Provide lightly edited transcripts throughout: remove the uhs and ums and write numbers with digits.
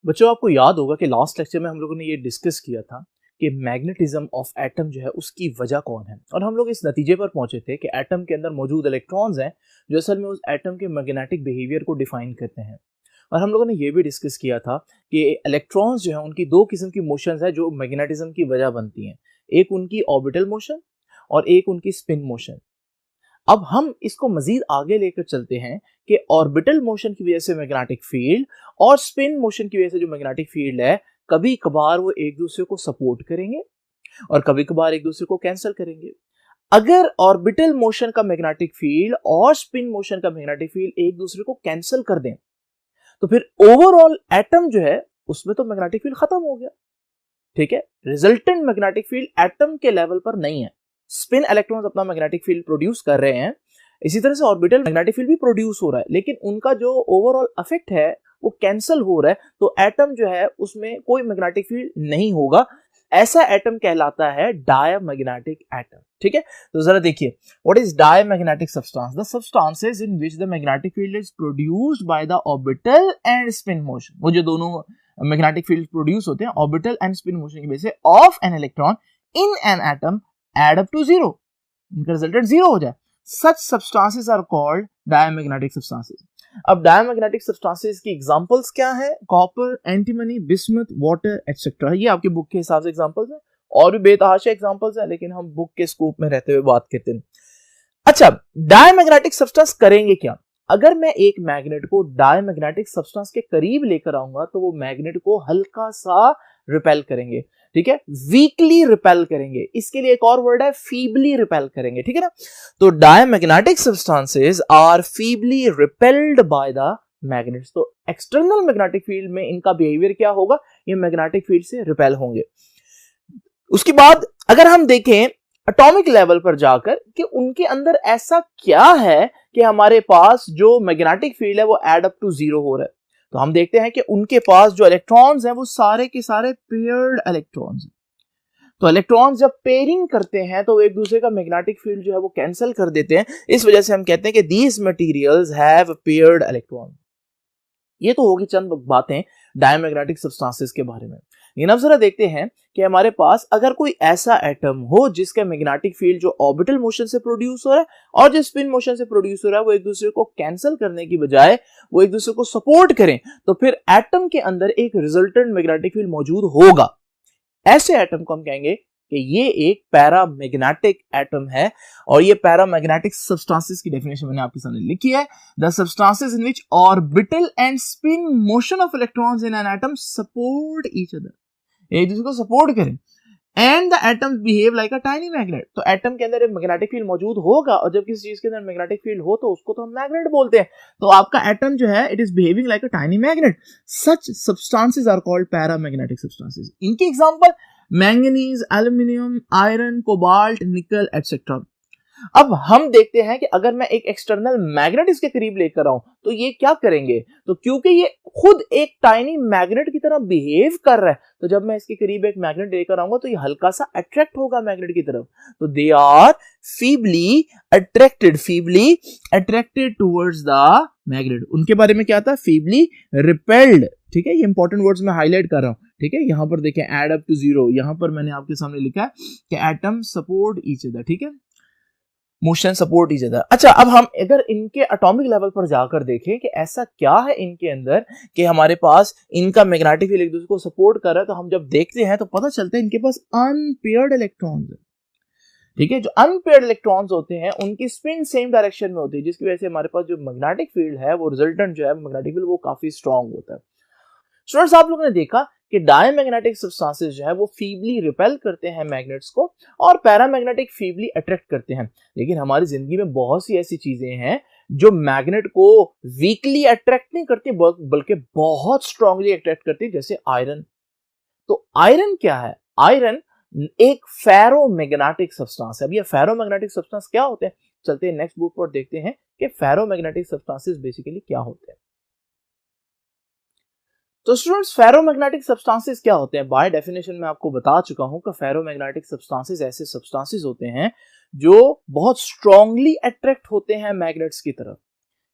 बच्चों आपको याद होगा कि लास्ट लेक्चर में हम लोगों ने ये डिस्कस किया था कि मैग्नेटिज्म ऑफ एटम जो है उसकी वजह कौन है, और हम लोग इस नतीजे पर पहुंचे थे कि एटम के अंदर मौजूद इलेक्ट्रॉन्स हैं जो असल में उस एटम के मैग्नेटिक बिहेवियर को डिफाइन करते हैं। और हम लोगों ने ये भी डिस्कस किया था कि इलेक्ट्रॉन्स जो है उनकी दो किस्म की मोशंस है जो मैग्नेटिज्म की वजह बनती हैं, एक उनकी ऑर्बिटल मोशन और एक उनकी स्पिन मोशन। अब हम इसको मजीद आगे लेकर चलते हैं कि ऑर्बिटल मोशन की वजह से मैग्नेटिक फील्ड और स्पिन मोशन की वजह से जो मैग्नेटिक फील्ड है कभी कभार वो एक दूसरे को सपोर्ट करेंगे और कभी कभार एक दूसरे को कैंसिल करेंगे। अगर ऑर्बिटल मोशन का मैग्नेटिक फील्ड और स्पिन मोशन का मैग्नेटिक फील्ड एक दूसरे को कैंसिल कर दें तो फिर ओवरऑल एटम जो है उसमें तो मैग्नेटिक फील्ड खत्म हो गया। ठीक है, रिजल्टेंट मैग्नेटिक फील्ड एटम के लेवल पर नहीं है। स्पिन इलेक्ट्रॉन्स अपना मैग्नेटिक फील्ड प्रोड्यूस कर रहे हैं, इसी तरह से ऑर्बिटल मैग्नेटिक फील्ड भी प्रोड्यूस हो रहा है, लेकिन उनका जो ओवरऑल इफेक्ट है वो कैंसिल हो रहा है, तो एटम जो है उसमें कोई मैग्नेटिक फील्ड नहीं होगा। ऐसा एटम कहलाता है डायमैग्नेटिक एटम। ठीक है, तो जरा देखिए what is diamagnetic substance. The substances in which the magnetic field is produced by the orbital and spin motion. वो जो दोनों मैग्नेटिक फील्ड प्रोड्यूस होते हैं ऑर्बिटल एंड स्पिन मोशन की वजह से of an electron in an atom add up to zero, इनका resultant zero हो जाए। Such substances are called diamagnetic substances. अब diamagnetic substances की एग्जांपल्स क्या है? Copper, antimony, bismuth, water etcetera. ये आपके बुक के हिसाब से एग्जांपल्स हैं, और भी बेतहाशा एग्जांपल्स हैं, लेकिन हम बुक के स्कोप में रहते हुए बात करते हैं। अच्छा, डायमैग्नेटिक सब्सटेंस करेंगे क्या? अगर मैं एक मैग्नेट को डायमैग्नेटिक सब्सटेंस के करीब लेकर आऊंगा तो वो मैग्नेट को हल्का सा रिपेल करेंगे। ठीक है, वीकली रिपेल करेंगे। इसके लिए एक और वर्ड है फीबली रिपेल करेंगे। ठीक है ना, तो diamagnetic substances are feebly repelled by the magnets. तो एक्सटर्नल मैग्नेटिक फील्ड में इनका बिहेवियर क्या होगा? ये मैग्नेटिक फील्ड से रिपेल होंगे। उसके बाद अगर हम देखें एटॉमिक लेवल पर जाकर कि उनके अंदर ऐसा क्या है कि हमारे पास जो मैग्नेटिक फील्ड है वो एड अप टू जीरो हो रहा है, तो हम देखते हैं कि उनके पास जो इलेक्ट्रॉन्स हैं वो सारे के सारे पेयर्ड इलेक्ट्रॉन्स हैं। तो इलेक्ट्रॉन्स जब पेयरिंग करते हैं तो एक दूसरे का मैग्नेटिक फील्ड जो है वो कैंसिल कर देते हैं। इस वजह से हम कहते हैं कि these materials have paired electron. ये तो होगी चंद बातें डायमैग्नेटिक सब्सटेंसेस के बारे में। लेकिन अब जरा देखते हैं कि हमारे पास अगर कोई ऐसा एटम हो जिसका मैग्नेटिक फील्ड जो ऑर्बिटल मोशन से प्रोड्यूस हो रहा है और जो स्पिन मोशन से प्रोड्यूस हो रहा है वो एक दूसरे को कैंसिल करने की बजाय वो एक दूसरे को सपोर्ट करें, तो फिर एटम के अंदर एक रिजल्टेंट मैग्नेटिक फील्ड मौजूद होगा। ऐसे एटम को हम कहेंगे कि ये एक पैरामैग्नेटिक एटम है, और ये पैरामैग्नेटिक सब्सटेंसेस की डेफिनेशन मैंने आपके सामने लिखी है। The substances in which orbital and spin motion of electrons in an atom support each other, एक दूसरे को सपोर्ट करें, and the atoms behave like a tiny magnet. तो एटम के अंदर एक मैग्नेटिक फील्ड मौजूद होगा, और जब किसी चीज के अंदर मैग्नेटिक फील्ड हो तो उसको तो हम मैग्नेट बोलते हैं। तो आपका एटम जो है it is behaving like a tiny magnet. Such substances are called paramagnetic substances. इनकी example manganese, aluminium, iron, cobalt, nickel et cetera. अब हम देखते हैं कि अगर मैं एक एक्सटर्नल मैग्नेट इसके करीब लेकर आऊं तो ये क्या करेंगे, तो क्योंकि ये खुद एक टाइनी मैग्नेट की तरह बिहेव कर रहा है, तो जब मैं इसके करीब एक मैग्नेट लेकर आऊंगा तो ये हल्का सा अट्रैक्ट होगा मैग्नेट की तरफ। तो they are feebly attracted towards the magnet. उनके बारे में क्या था? Feebly repelled. ठीक है, ये इंपॉर्टेंट वर्ड्स मैं हाईलाइट कर रहा हूं। ठीक है, यहां पर देखें एड अप टू जीरो, यहां पर मैंने आपके सामने लिखा है कि एटम सपोर्ट ईच अदर। ठीक है, मोशन सपोर्ट ईच अदर। अच्छा, अब हम अगर इनके एटॉमिक लेवल पर जाकर देखें कि ऐसा क्या है इनके अंदर कि हमारे पास इनका मैग्नेटिक फील्ड एक दूसरे को सपोर्ट कर रहा है, तो हम जब देखते हैं तो पता चलता है इनके पास अनपेयर्ड इलेक्ट्रॉन्स है। ठीक है, जो अनपेयर्ड इलेक्ट्रॉन्स होते हैं उनकी स्पिन सेम डायरेक्शन में होती है, जिसकी वजह से हमारे पास जो मैग्नेटिक फील्ड है वो रिजल्टेंट जो है मैग्नेटिक फील्ड वो काफी स्ट्रांग होता है। स्टूडेंट्स, आप लोगों ने देखा कि डायमैग्नेटिक सब्सटेंसेस जो है वो फीबली रिपेल करते हैं मैग्नेट्स को, और पैरामैग्नेटिक फीबली अट्रैक्ट करते हैं। लेकिन हमारी जिंदगी में बहुत सी ऐसी चीजें हैं जो मैग्नेट को वीकली अट्रैक्ट नहीं करती बल्कि बहुत स्ट्रांगली अट्रैक्ट करती है, जैसे आयरन। तो आयरन क्या है? आयरन एक फेरोमैग्नेटिक सब्सटेंस है। अब ये फेरोमैग्नेटिक सब्सटेंस क्या होते हैं, चलते हैं नेक्स्ट बुक पर देखते हैं कि फेरोमैग्नेटिक सब्सटेंसेस बेसिकली क्या होते हैं। तो स्टूडेंट्स, फेरोमैग्नेटिक सब्सटेंसेस क्या होते हैं? बाय डेफिनेशन मैं आपको बता चुका हूं कि फेरोमैग्नेटिक सब्सटेंसेस ऐसे सब्सटेंसेस होते हैं जो बहुत स्ट्रांगली अट्रैक्ट होते हैं मैग्नेट्स की तरफ।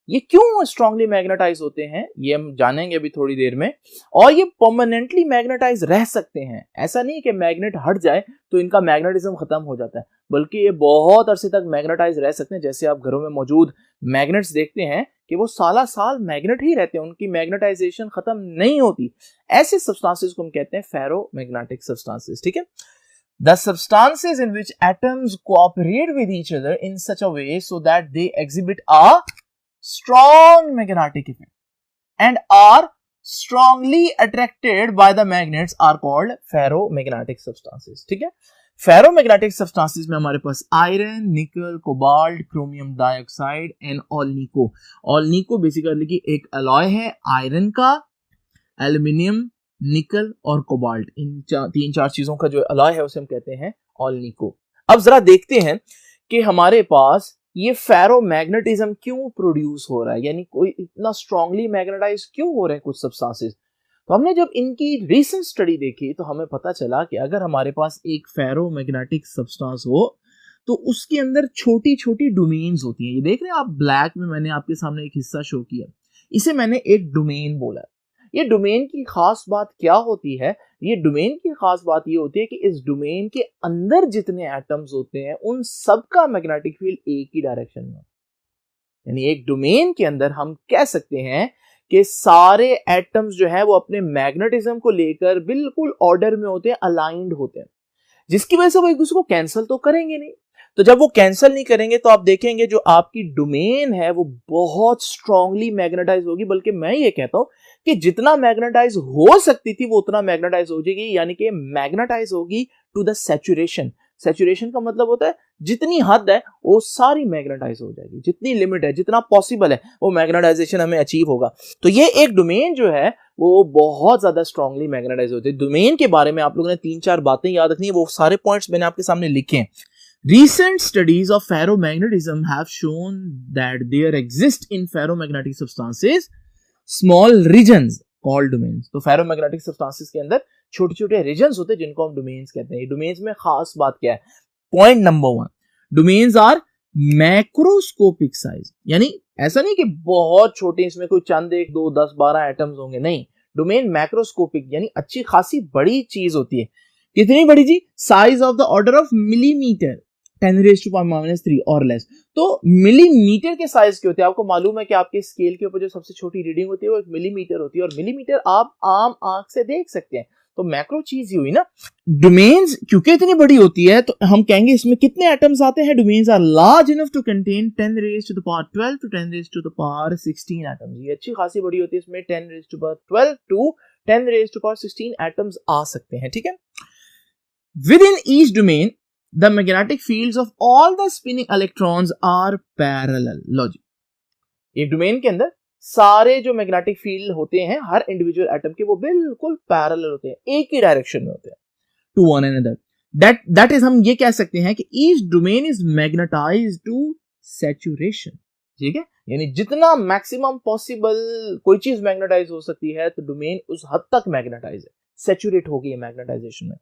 ये क्यों स्ट्रांगली मैग्नेटाइज होते हैं ये हम जानेंगे अभी थोड़ी देर में। और ये परमानेंटली मैग्नेटाइज रह सकते हैं, ऐसा नहीं कि मैग्नेट हट जाए तो इनका मैग्नेटिज्म खत्म हो जाता है, बल्कि ये बहुत अरसे तक मैग्नेटाइज रह सकते हैं। जैसे आप घरों में मौजूद मैग्नेट्स देखते हैं कि वो साला साल मैग्नेट ही रहते हैं, उनकी मैग्नेटाइजेशन खत्म नहीं होती। ऐसे सब्सटेंसेस को हम कहते हैं फेरोमैग्नेटिक सब्सटेंसेस। ठीक है, the substances in which atoms cooperate with each other in such a way so that they exhibit a strong magnetic effect and are strongly attracted by the magnets are called ferromagnetic substances। ठीक है, ferromagnetic substances में हमारे पास iron, nickel, cobalt, chromium dioxide and alnico. Alnico basically एक alloy है iron का, aluminium, nickel और cobalt, इन तीन चार चीजों का जो अलॉय है उसे हम कहते हैं ऑलनिको। अब जरा देखते हैं कि हमारे पास ये फेरोमैग्नेटिज्म क्यों प्रोड्यूस हो रहा है, यानी कोई इतना स्ट्रांगली मैग्नेटाइज क्यों हो रहे हैं कुछ सब्सटेंसेस। तो हमने जब इनकी रीसेंट स्टडी देखी तो हमें पता चला कि अगर हमारे पास एक फेरोमैग्नेटिक सब्सटेंस हो तो उसके अंदर छोटी छोटी डोमेन्स होती हैं। ये देख रहे हैं आप, ब्लैक में मैंने आपके सामने एक हिस्सा शो किया, इसे मैंने एक डोमेन बोला। ये डोमेन की खास बात क्या होती है? ये डोमेन की खास बात ये होती है कि इस डोमेन के अंदर जितने एटम्स होते हैं उन सब का मैग्नेटिक फील्ड एक ही डायरेक्शन में, यानी एक डोमेन के अंदर हम कह सकते हैं कि सारे एटम्स जो है वो अपने मैग्नेटिज्म को लेकर बिल्कुल ऑर्डर में होते हैं, अलाइंड होते हैं, जिसकी वजह से वो एक दूसरे को कैंसिल तो करेंगे नहीं। तो जब वो कैंसिल नहीं करेंगे तो आप देखेंगे जो आपकी डोमेन है वो बहुत स्ट्रांगली मैग्नेटाइज होगी, बल्कि मैं ये कहता हूं कि जितना मैग्नेटाइज हो सकती थी वो उतना मैग्नेटाइज हो जाएगी, यानी कि मैग्नेटाइज होगी टू द सैचुरेशन। सैचुरेशन का मतलब होता है जितनी हद है वो सारी मैग्नेटाइज हो जाएगी, जितनी लिमिट है, जितना पॉसिबल है वो मैग्नेटाइजेशन हमें अचीव होगा। तो ये एक डोमेन जो है वो बहुत ज्यादा स्ट्रांगली मैग्नेटाइज होती है। डोमेन के बारे में आप लोगों ने 3-4 बातें याद रखनी है, वो सारे पॉइंट्स मैंने आपके सामने लिखे हैं। Recent studies of ferromagnetism have shown that there exist in ferromagnetic substances small regions called domains। तो ferromagnetic substances के अंदर छोटे छोटे regions होते हैं जिनको हम domains कहते हैं। domains में खास बात क्या है? Point number 1, domains are macroscopic size, यानी ऐसा नहीं कि बहुत छोटे, इसमें कोई चंद 1, 2, 10, 12 एटम्स होंगे, नहीं। डोमेन मैक्रोस्कोपिक यानी अच्छी खासी बड़ी चीज होती है। कितनी बड़ी जी? Size of the order of millimetre 10⁻³ और लेस। तो मिलीमीटर के साइज के होते हैं। आपको मालूम है कि आपके स्केल के ऊपर जो सबसे छोटी रीडिंग होती है वो 1 मिलीमीटर होती है, और मिलीमीटर आप आम आंख से देख सकते हैं। तो मैक्रो चीज ही हुई ना। डोमेन्स क्योंकि इतनी बड़ी होती है तो हम कहेंगे इसमें कितने एटम्स आते हैं? Domains are large enough to contain 10⁻12 to 10⁻16 atoms. ये अच्छी खासी बड़ी होती है, इसमें 10⁻12 टू 10⁻16 एटम्स आ सकते हैं। ठीक है, within each domain the magnetic fields of all the spinning electrons are parallel। Logic, एक डोमेन के अंदर सारे जो मैग्नेटिक फील्ड होते हैं हर इंडिविजुअल एटम के वो बिल्कुल पैरेलल होते हैं, एक ही डायरेक्शन में होते हैं to one another. That is हम ये कह सकते हैं कि each domain is magnetised to saturation. ठीक है, यानी जितना मैक्सिमम पॉसिबल कोई चीज मैग्नेटाइज हो सकती है तो डोमेन उस हद तक मैग्नेटाइज है, सैचुरेट हो गई है मैग्नेटाइजेशन में।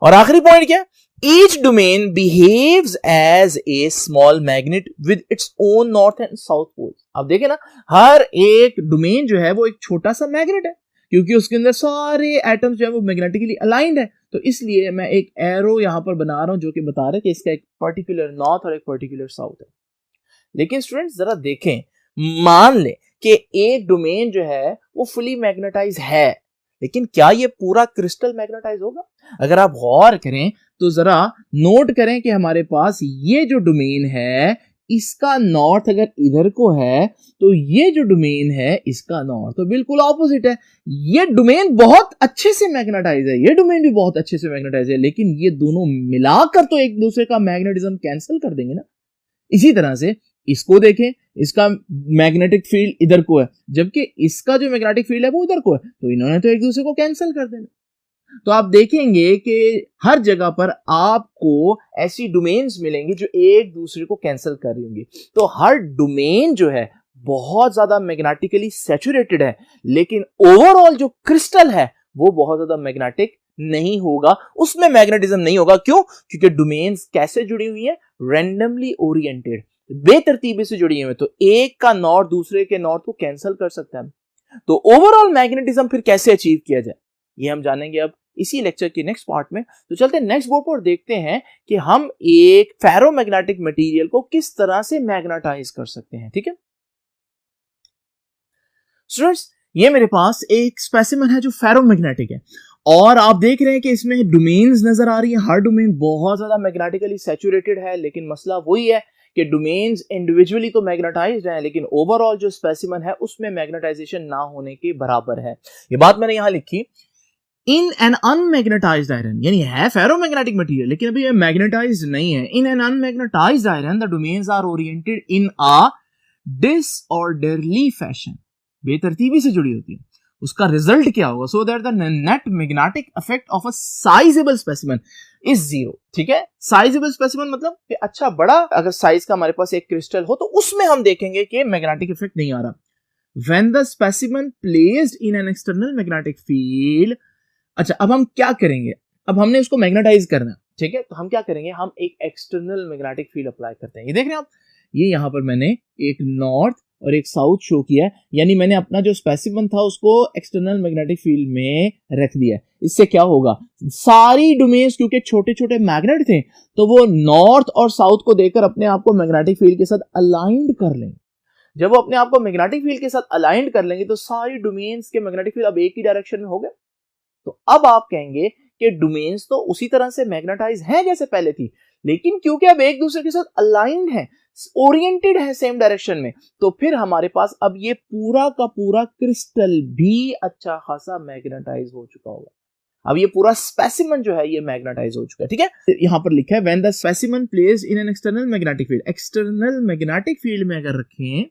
और आखिरी पॉइंट क्या? Each domain behaves as a small magnet with its own north and south poles। अब देखें ना, हर एक डोमेन जो है वो एक छोटा सा मैग्नेट है, क्योंकि उसके अंदर सारे एटम्स जो है वो मैग्नेटिकली अलाइंड है। तो इसलिए मैं एक एरो यहां पर बना रहा हूं जो कि बता रहा है कि इसका एक पर्टिकुलर नॉर्थ और एक पर्टिकुलर साउथ है। लेकिन स्टूडेंट्स जरा देखें, मान ले कि एक डोमेन जो है वो फुली मैग्नेटाइज है, लेकिन क्या ये पूरा क्रिस्टल मैग्नेटाइज होगा? अगर आप गौर करें तो जरा नोट करें कि हमारे पास ये जो डोमेन है इसका नॉर्थ अगर इधर को है तो ये जो डोमेन है इसका नॉर्थ तो बिल्कुल ऑपोजिट है। ये डोमेन बहुत अच्छे से मैग्नेटाइज है, ये डोमेन भी बहुत अच्छे से मैग्नेटाइज है, लेकिन ये दोनों मिलाकर तो एक दूसरे का मैग्नेटिज्म कैंसिल कर देंगे ना। इसी तरह से इसको देखें, इसका मैग्नेटिक फील्ड इधर को है जबकि इसका जो मैग्नेटिक फील्ड है वो इधर को है, तो इन्होंने तो एक दूसरे को कैंसिल कर देना। तो आप देखेंगे कि हर जगह पर आपको ऐसी डोमेन्स मिलेंगी जो एक दूसरे को कैंसिल कर रही होंगी। तो हर डोमेन जो है बहुत ज्यादा मैग्नेटिकली सैचुरेटेड है, लेकिन ओवरऑल जो क्रिस्टल है वो बहुत ज्यादा मैग्नेटिक नहीं होगा, उसमें मैग्नेटिज्म नहीं होगा। क्यों? क्योंकि डोमेन्स कैसे जुड़ी हुई है? Randomly oriented. बेतरतीबी से जुड़ी हुई है, तो एक का नॉट दूसरे के नॉट को कैंसिल कर सकता है। तो ओवरऑल मैग्नेटिज्म फिर कैसे अचीव किया जाए, ये हम जानेंगे अब इसी लेक्चर के नेक्स्ट पार्ट में। तो चलते हैं नेक्स्ट बोर्ड पर देखते हैं कि हम एक फेरोमैग्नेटिक मटेरियल को किस तरह से मैग्नेटाइज कर सकते हैं। ठीक है स्टूडेंट्स, ये मेरे पास एक स्पेसिमेन है जो फेरोमैग्नेटिक है, और आप देख रहे हैं कि इसमें डोमेन्स नजर आ रही है। हर डोमेन बहुत ज्यादा मैग्नेटिकली सैचुरेटेड है, लेकिन मसला वही है कि डोमेन्स इंडिविजुअली तो मैग्नेटाइज्ड हैं, लेकिन ओवरऑल जो स्पेसिमेन है उसमें मैग्नेटाइजेशन ना होने के बराबर है। ये बात मैंने यहां लिखी, इन एन अनमैग्नेटाइज्ड आयरन, यानी है फेरोमैग्नेटिक मटेरियल लेकिन अभी ये मैग्नेटाइज्ड नहीं है। In an unmagnetised iron the domains are oriented in a disorderly fashion, बेतरतीबी से जुड़ी होती है। उसका रिजल्ट क्या होगा, so that the net magnetic effect of a sizeable specimen is zero. ठीक है, साइजेबल स्पेसिमेन मतलब कि अच्छा बड़ा अगर साइज का हमारे पास एक क्रिस्टल हो तो उसमें हम देखेंगे कि मैग्नेटिक इफेक्ट नहीं आ रहा। When the specimen placed in an external magnetic field, अच्छा अब हम क्या करेंगे, अब हमने उसको मैग्नेटाइज करना है। ठीक है, तो हम क्या करेंगे, हम एक एक्सटर्नल मैग्नेटिक फील्ड अप्लाई करते हैं। ये देख रहे हैं आप, ये यहां पर मैंने एक नॉर्थ और एक साउथ शो किया है, यानी मैंने अपना जो स्पेसिमेन था उसको एक्सटर्नल मैग्नेटिक फील्ड में रख दिया है। इससे क्या होगा, सारी डोमेन्स क्योंकि छोटे छोटे मैग्नेट थे तो वो नॉर्थ और साउथ को देखकर अपने आप को मैग्नेटिक फील्ड के साथ अलाइंड कर लेंगे। जब वो अपने आप को मैग्नेटिक फील्ड के साथ अलाइंड कर लेंगे तो सारी डोमेन्स के मैग्नेटिक फील्ड अब एक ही डायरेक्शन में हो गए। तो अब आप कहेंगे कि डोमेन्स तो उसी तरह से मैग्नेटाइज हैं जैसे पहले थी, लेकिन क्योंकि अब एक दूसरे के साथ अलाइंड है, ओरिएंटेड है सेम डायरेक्शन में, तो फिर हमारे पास अब ये पूरा का पूरा क्रिस्टल भी अच्छा खासा मैग्नेटाइज हो चुका होगा। अब ये पूरा स्पेसिमेन जो है ये मैग्नेटाइज हो चुका है। ठीक है, यहां पर लिखा है when the specimen placed in an external magnetic field, external magnetic field में अगर रखें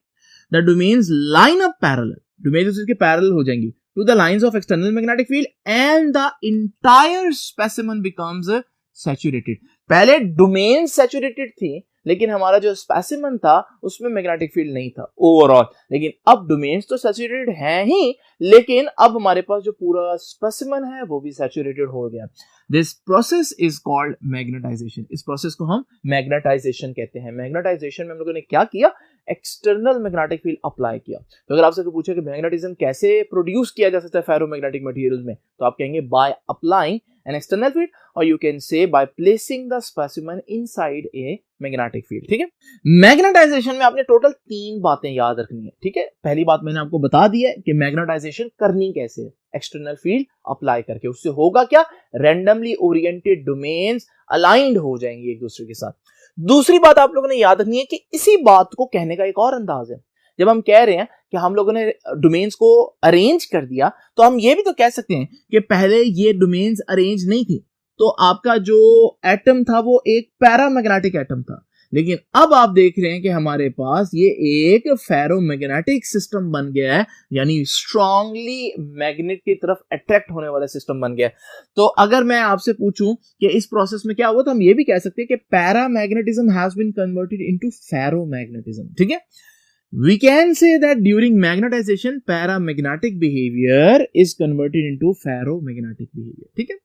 the domains line up parallel, domains उसके पैरेलल हो जाएंगी to the lines of external magnetic field and the entire specimen becomes saturated। पहले domain saturated थी, लेकिन हमारा जो स्पेसिमेन था उसमें मैग्नेटिक फील्ड नहीं था ओवरऑल, लेकिन अब डोमेन्स तो सैचुरेटेड हैं ही, लेकिन अब हमारे पास जो पूरा स्पेसिमेन है वो भी सैचुरेटेड हो गया। This process is called magnetisation. इस प्रोसेस को हम मैग्नेटाइजेशन कहते हैं। मैग्नेटाइजेशन में हम लोगों ने क्या किया, एक्सटर्नल मैग्नेटिक फील्ड अप्लाई किया। तो अगर आपसे पूछे कि मैग्नेटिज्म कैसे प्रोड्यूस किया जा सकता है फेरोमैग्नेटिक मटेरियल्स में, तो आप कहेंगे by applying an external field, और you can say by placing the specimen inside a magnetic field. ठीक है, मैग्नेटाइजेशन में आपने टोटल 3 बातें याद रखनी है। ठीक है, पहली बात मैंने आपको बता दी है कि मैग्नेटाइजेशन करनी कैसे है, एक्सटर्नल फील्ड अप्लाई करके। उससे होगा क्या, रैंडमली ओरिएंटेड डोमेन्स अलाइंड हो जाएंगे एक दूसरे के साथ। दूसरी बात आप लोगों ने याद रखनी है कि इसी बात को कहने का एक और अंदाज है। जब हम कह रहे हैं कि हम लोगों ने डोमेन्स को अरेंज कर दिया, तो हम ये भी तो कह सकते हैं कि पहले ये डोमेन्स अरेंज नहीं थी, तो आपका जो एटम था वो एक पैरामैग्नेटिक एटम था, लेकिन अब आप देख रहे हैं कि हमारे पास ये एक फेरोमैग्नेटिक सिस्टम बन गया है, यानी स्ट्रांगली मैग्नेट की तरफ अट्रैक्ट होने वाला सिस्टम बन गया है। तो अगर मैं आपसे पूछूं कि इस प्रोसेस में क्या हुआ, तो हम ये भी कह सकते हैं कि paramagnetism has been converted into ferromagnetism. ठीक है, we can say that during magnetization paramagnetic behavior is converted into ferromagnetic behavior। ठीक है,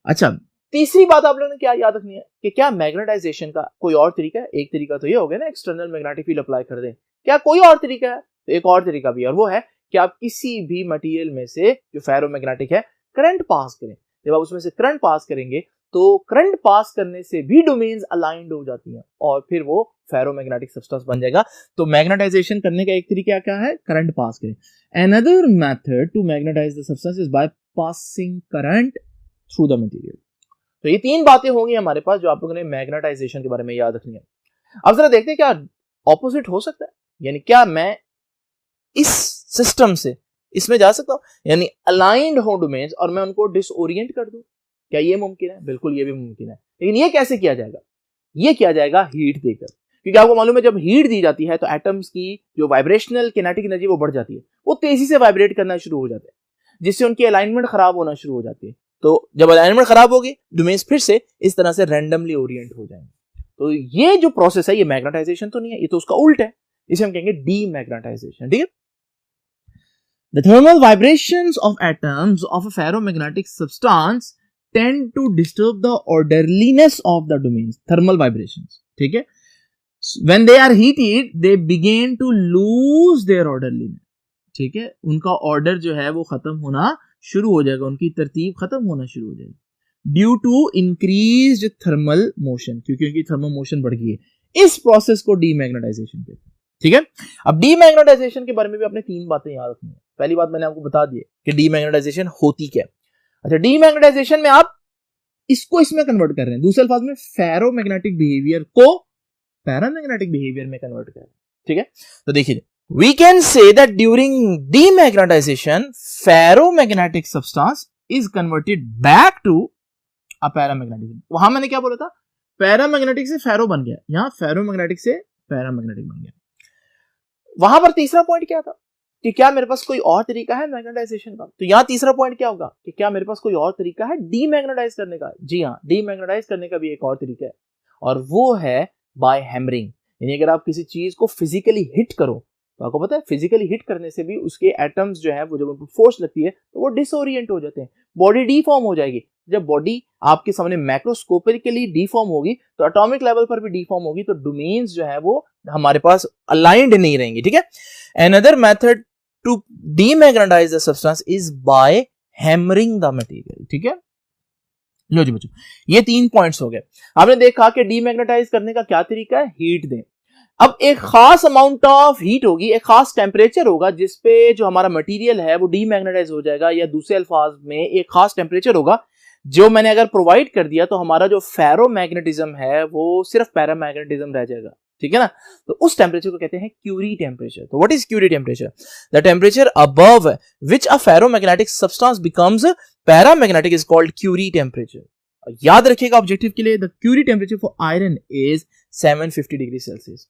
अच्छा तीसरी बात आप लोगों ने क्या याद रखनी है कि क्या मैग्नेटाइजेशन का कोई और तरीका है। एक तरीका तो ये हो गया ना, एक्सटर्नल मैग्नेटिक फील्ड अप्लाई कर दें, क्या कोई और तरीका है, तो एक और तरीका भी है, और वो है कि आप किसी भी मटेरियल में से जो फेरोमैग्नेटिक है करंट पास करें। जब आप उसमें से करंट पास करेंगे तो करंट पास करने से भी डोमेन्स अलाइंड हो जाती हैं और फिर वो फेरोमैग्नेटिक सब्सटेंस बन जाएगा। तो मैग्नेटाइजेशन करने का एक तरीका क्या है, करंट पास करें। Another method to magnetise the substance is by passing current through the material. तो ये 3 बातें होंगी हमारे पास जो आप लोगों ने मैग्नेटाइजेशन के बारे में याद रखनी है। अब जरा देखते हैं क्या ऑपोजिट हो सकता है, यानी क्या मैं इस सिस्टम से इसमें जा सकता हूं, यानी अलाइंड हो डोमेन्स और मैं उनको डिसओरिएंट कर दूं, क्या ये मुमकिन है? बिल्कुल ये भी मुमकिन है, लेकिन ये कैसे किया जाएगा, ये किया जाएगा हीट देकर। क्योंकि आपको मालूम है जब हीट दी जाती है तो एटम्स की जो वाइब्रेशनल किनेटिक एनर्जी वो बढ़ जाती है, वो तेजी से वाइब्रेट करना शुरू हो जाते हैं, जिससे उनकी अलाइनमेंट खराब होना शुरू हो जाती है। तो जब अलाइनमेंट खराब होगी डोमेन्स फिर से इस तरह से रैंडमली ओरिएंट हो जाएंगे। तो ये जो प्रोसेस है ये मैग्नेटाइजेशन तो नहीं है, ये तो उसका उल्ट है, इसे हम कहेंगे डीमैग्नेटाइजेशन। ठीक है, the thermal vibrations of atoms of a ferromagnetic substance tend to disturb the orderliness of the domains। thermal vibrations, ठीक है, When they are heated, they begin to lose their orderliness. ठीक है, उनका ऑर्डर जो है वो खत्म होना शुरू हो जाएगा, उनकी तरतीब खत्म होना शुरू हो जाएगी due to increased thermal motion, क्योंकि उनकी थर्मल मोशन बढ़ गई है। इस प्रोसेस को डीमैग्नेटाइजेशन कहते हैं। ठीक है, अब डीमैग्नेटाइजेशन के बारे में भी आपने 3 बातें याद रखनी है। पहली बात मैंने आपको बता दी कि डीमैग्नेटाइजेशन होती क्या है। अच्छा, डीमैग्नेटाइजेशन में आप इसको इसमें कन्वर्ट कर रहे हैं, दूसरे अल्फाज में फेरोमैग्नेटिक बिहेवियर को पैरामैग्नेटिक बिहेवियर में कन्वर्ट कर रहे हैं। ठीक है, तो देखिए, we can say that during demagnetisation ferromagnetic substance is converted back to a paramagnetic. वहां मैंने क्या बोला था, पैरामैग्नेटिक से फेरो बन गया, यहां फेरोमैग्नेटिक से पैरामैग्नेटिक बन गया। वहां पर तीसरा पॉइंट क्या था कि क्या मेरे पास कोई और तरीका है मैग्नेटाइजेशन का, तो यहां तीसरा पॉइंट क्या होगा कि क्या मेरे पास कोई और तरीका है डीमैग्नेटाइज करने का। जी हाँ, डीमैग्नेटाइज करने का भी एक और तरीका है, और वो है बाय हैमरिंग। यानी अगर आप किसी चीज को फिजिकली हिट करो, तो आपको पता है फिजिकली हिट करने से भी उसके एटम्स जो है वो जब उनको फोर्स लगती है तो वो डिसओरिएंट हो जाते हैं, बॉडी डीफॉर्म हो जाएगी। जब बॉडी आपके सामने मैक्रोस्कोपिकली डीफॉर्म होगी तो एटॉमिक लेवल पर भी डीफॉर्म होगी, तो डोमेन्स जो है वो हमारे पास अलाइंड नहीं रहेंगी। ठीक है, another method to demagnetise the substance is by hammering the material. ठीक है, लो जी बच्चों, ये 3 पॉइंट्स हो गए। आपने देखा कि डीमैग्नेटाइज करने का क्या तरीका है, हीट दें। अब एक खास अमाउंट ऑफ हीट होगी, एक खास टेम्परेचर होगा जिसपे जो हमारा मटेरियल है वो डीमैग्नेटाइज हो जाएगा, या दूसरे अल्फाज में एक खास टेम्परेचर होगा जो मैंने अगर प्रोवाइड कर दिया तो हमारा जो फेरोमैग्नेटिज्म है वो सिर्फ पैरामैग्नेटिज्म रह जाएगा। ठीक है ना, तो उस टेम्परेचर को कहते हैं क्यूरी टेम्परेचर। तो what is Curie temperature? The temperature above which a ferromagnetic substance becomes paramagnetic is called Curie temperature. याद रखिएगा ऑब्जेक्टिव के लिए, the Curie temperature for iron is 750 degree Celsius.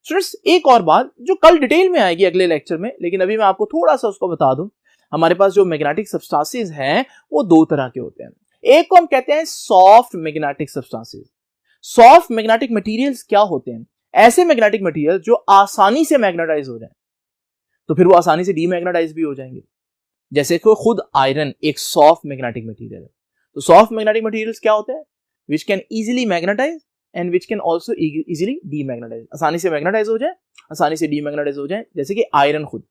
Students, एक और बात जो कल डिटेल में आएगी अगले लेक्चर में, लेकिन अभी मैं आपको थोड़ा सा उसको बता दूं। हमारे पास जो मैग्नेटिक सब्सटेंसेस हैं वो 2 तरह के होते हैं। एक को हम कहते हैं soft magnetic substances. Soft magnetic materials क्या होते हैं? ऐसे मैग्नेटिक मटेरियल जो आसानी से मैग्नेटाइज हो जाए, तो फिर वो आसानी से डीमैग्नेटाइज भी हो जाएंगे। जैसे कि खुद आयरन एक सॉफ्ट मैग्नेटिक मटेरियल है। तो सॉफ्ट मैग्नेटिक मटेरियल्स क्या होते हैं? Which can easily magnetise and which can also easily demagnetise. आसानी से मैग्नेटाइज हो जाए, आसानी से डीमैग्नेटाइज हो जाए, जैसे कि आयरन खुद।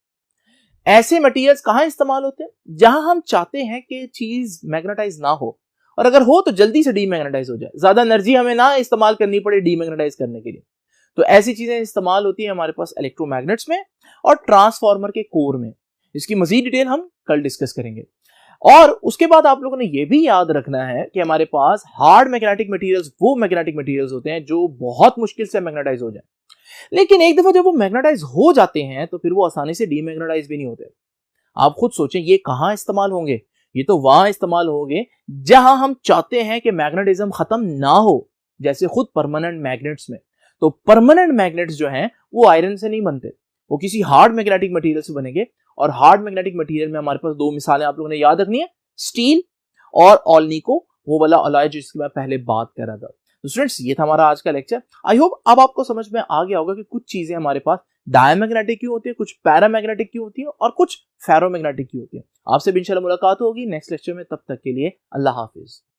ऐसे मटेरियल्स कहां इस्तेमाल होते हैं? जहां हम चाहते हैं कि चीज मैग्नेटाइज ना हो, और अगर हो तो जल्दी से डीमैग्नेटाइज हो जाए, ज्यादा एनर्जी हमें ना इस्तेमाल करनी पड़े डीमैग्नेटाइज करने के लिए। तो ऐसी चीजें इस्तेमाल होती है हमारे पास इलेक्ट्रोमैग्नेट्स में और ट्रांसफार्मर के कोर में। इसकी मजीद डिटेल हम कल डिस्कस करेंगे। और उसके बाद आप लोगों ने यह भी याद रखना है कि हमारे पास हार्ड मैग्नेटिक मटेरियल्स वो मैग्नेटिक मटेरियल्स होते हैं जो बहुत मुश्किल से मैग्नेटाइज हो जाए, लेकिन एक दफा जब वो मैग्नेटाइज हो जाते हैं तो फिर वो आसानी से डीमैग्नेटाइज भी नहीं होते। आप खुद सोचें, ये कहां इस्तेमाल होंगे? ये तो वहां इस्तेमाल होंगे जहां हम चाहते हैं कि मैग्नेटिज्म खत्म ना हो, जैसे खुद परमानेंट मैग्नेट्स में। तो परमानेंट मैग्नेट्स जो हैं वो आयरन से नहीं बनते, वो किसी हार्ड मैग्नेटिक मटेरियल से बनेंगे। और हार्ड मैग्नेटिक मटेरियल में हमारे पास 2 मिसालें आप लोगों ने याद रखनी है, स्टील और ऑलनिको, वो वाला अलॉय जिसकी मैं पहले बात कर रहा था। तो स्टूडेंट्स, ये था हमारा आज का लेक्चर। आई होप अब आपको समझ में आ गया होगा कि कुछ चीजें हमारे पास डायमैग्नेटिक क्यों होती है, कुछ पैरामैग्नेटिक क्यों होती है, और कुछ फेरोमैग्नेटिक क्यों होती है। आपसे भी इंशाल्लाह मुलाकात होगी नेक्स्ट लेक्चर में। तब तक के लिए अल्लाह हाफिज।